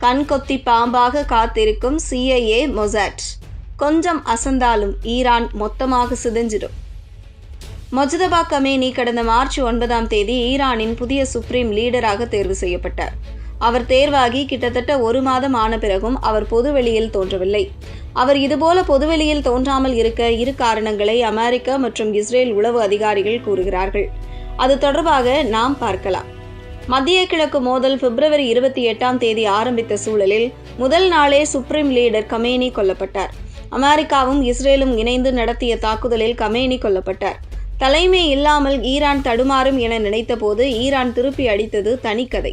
கண்கொத்தி பாம்பாக காத்திருக்கும் CIA Mossad. கொஞ்சம் அசந்தாலும் ஈரான் மொத்தமாக சிதைஞ்சிடும். மொஜ்தபா கமேனி கடந்த மார்ச் 9 ஈரானின் புதிய சுப்ரீம் லீடராக தேர்வு செய்யப்பட்டார். அவர் தேர்வாகி கிட்டத்தட்ட 1 மாதம் ஆன பிறகும் அவர் பொதுவெளியில் தோன்றவில்லை. அவர் இதுபோல பொதுவெளியில் தோன்றாமல் இருக்க 2 காரணங்களை அமெரிக்கா மற்றும் இஸ்ரேல் உளவு அதிகாரிகள் கூறுகிறார்கள். அது தொடர்பாக நாம் பார்க்கலாம். மத்திய கிழக்கு மோதல் பிப்ரவரி 28 ஆரம்பித்த சூழலில் முதல் நாளே சுப்ரீம் லீடர் கமேனி கொல்லப்பட்டார். அமெரிக்காவும் இஸ்ரேலும் இணைந்து நடத்திய தாக்குதலில் கமேனி கொல்லப்பட்டார். தலைமை இல்லாமல் ஈரான் தடுமாறும் என நினைத்தபோது ஈரான் திருப்பி அடித்தது தனிக்கதை.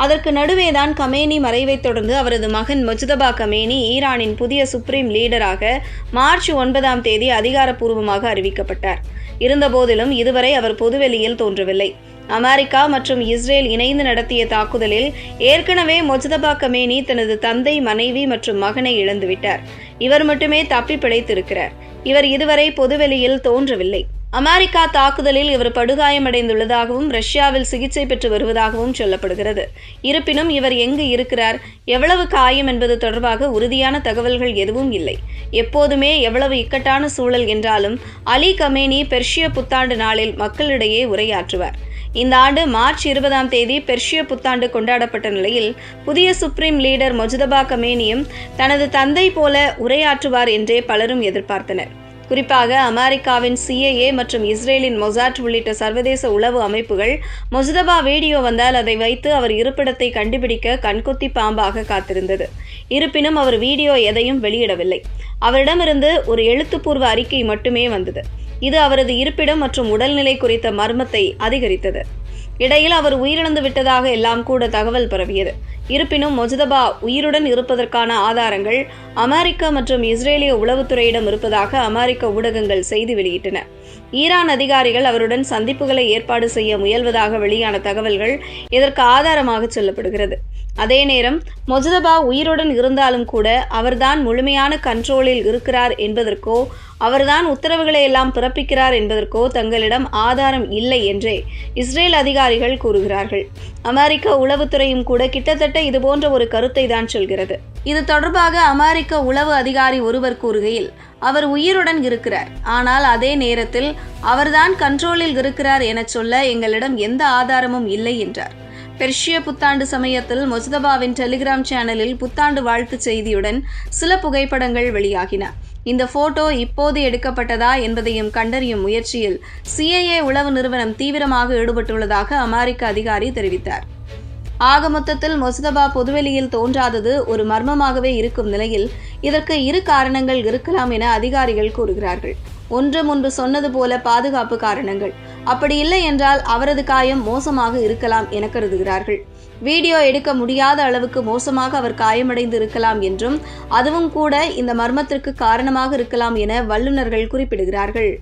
அதற்கு நடுவேதான் கமேனி மறைவைத் தொடர்ந்து அவரது மகன் மொஜ்தபா கமேனி ஈரானின் புதிய சுப்ரீம் லீடராக மார்ச் 9 அதிகாரப்பூர்வமாக அறிவிக்கப்பட்டார். இருந்தபோதிலும் இதுவரை அவர் பொதுவெளியில் தோன்றவில்லை. அமெரிக்கா மற்றும் இஸ்ரேல் இணைந்து நடத்திய தாக்குதலில் ஏற்கனவே மொஜ்தபா கமேனி தனது தந்தை, மனைவி மற்றும் மகனை இழந்துவிட்டார். இவர் மட்டுமே தப்பி பிழைத்திருக்கிறார். இவர் இதுவரை பொதுவெளியில் தோன்றவில்லை. அமெரிக்கா தாக்குதலில் இவர் படுகாயமடைந்துள்ளதாகவும் ரஷ்யாவில் சிகிச்சை பெற்று வருவதாகவும் சொல்லப்படுகிறது. இருப்பினும் இவர் எங்கு இருக்கிறார், எவ்வளவு காயம் என்பது தொடர்பாக உறுதியான தகவல்கள் எதுவும் இல்லை. எப்போதுமே எவ்வளவு இக்கட்டான சூழல் என்றாலும் அலி கமேனி பெர்ஷிய புத்தாண்டு நாளில் மக்களிடையே உரையாற்றுவார். இந்த ஆண்டு மார்ச் 20 பெர்ஷிய புத்தாண்டு கொண்டாடப்பட்ட நிலையில் புதிய சுப்ரீம் லீடர் மொஜ்தபா கமேனியும் தனது தந்தை போல உரையாற்றுவார் என்றே பலரும் எதிர்பார்த்தனர். குறிப்பாக அமெரிக்காவின் CIA மற்றும் இஸ்ரேலின் மொசாட் உள்ளிட்ட சர்வதேச உளவு அமைப்புகள் மொஜ்தபா வீடியோ வந்தால் அதை வைத்து அவர் இருப்பிடத்தை கண்டுபிடிக்க கண்கொத்தி பாம்பாக காத்திருந்தது. இருப்பினும் அவர் வீடியோ எதையும் வெளியிடவில்லை. அவரிடமிருந்து ஒரு எழுத்துப்பூர்வ அறிக்கை மட்டுமே வந்தது. இது அவரது இருப்பிடம் மற்றும் உடல்நிலை குறித்த மர்மத்தை அதிகரித்தது. இடையில் அவர் உயிரிழந்து விட்டதாக எல்லாம் கூட தகவல் பரவியது. இருப்பினும் மொஜ்தபா உயிருடன் இருப்பதற்கான ஆதாரங்கள் அமெரிக்கா மற்றும் இஸ்ரேலிய உளவுத்துறையிடம் இருப்பதாக அமெரிக்க ஊடகங்கள் செய்தி வெளியிட்டன. ஈரான் அதிகாரிகள் அவருடன் சந்திப்புகளை ஏற்பாடு செய்ய முயல்வதாக வெளியான தகவல்கள் இதற்கு ஆதாரமாக சொல்லப்படுகிறது. அதே நேரம் மொஜ்தபா உயிருடன் இருந்தாலும் கூட அவர்தான் முழுமையான கண்ட்ரோலில் இருக்கிறார் என்பதற்கோ அவர்தான் உத்தரவுகளை எல்லாம் பிறப்பிக்கிறார் என்பதற்கோ தங்களிடம் ஆதாரம் இல்லை என்றே இஸ்ரேல் அதிகாரிகள் கூறுகிறார்கள். அமெரிக்க உளவுத்துறையும் கூட கிட்டத்தட்ட இதுபோன்ற ஒரு கருத்தை தான் சொல்கிறது. இது தொடர்பாக அமெரிக்க உளவு அதிகாரி ஒருவர் கூறுகையில், அவர் உயிருடன் இருக்கிறார், ஆனால் அதே நேரத்தில் அவர்தான் கண்ட்ரோலில் இருக்கிறார் என சொல்ல எங்களிடம் எந்த ஆதாரமும் இல்லை என்றார். பெர்ஷிய புத்தாண்டு சமயத்தில் மொஜ்தபாவின் டெலிகிராம் சேனலில் புத்தாண்டு வாழ்த்து செய்தியுடன் சில புகைப்படங்கள் வெளியாகின. இந்த போட்டோ இப்போது எடுக்கப்பட்டதா என்பதையும் கண்டறியும் முயற்சியில் CIA உளவு நிறுவனம் தீவிரமாக ஈடுபட்டுள்ளதாக அமெரிக்க அதிகாரி தெரிவித்தார். ஆக மொத்தத்தில் மொஜ்தபா பொதுவெளியில் தோன்றாதது ஒரு மர்மமாகவே இருக்கும் நிலையில் இதற்கு 2 காரணங்கள் இருக்கலாம் என அதிகாரிகள் கூறுகிறார்கள். ஒன்று, முன்பு சொன்னது போல பாதுகாப்பு காரணங்கள். அப்படி இல்லை என்றால் அவரது காயம் மோசமாக இருக்கலாம் என கருதுகிறார்கள். வீடியோ எடுக்க முடியாத அளவுக்கு மோசமாக அவர் காயமடைந்து இருக்கலாம் என்றும் அதுவும் கூட இந்த மர்மத்திற்கு காரணமாக இருக்கலாம் என வல்லுநர்கள் குறிப்பிடுகிறார்கள்.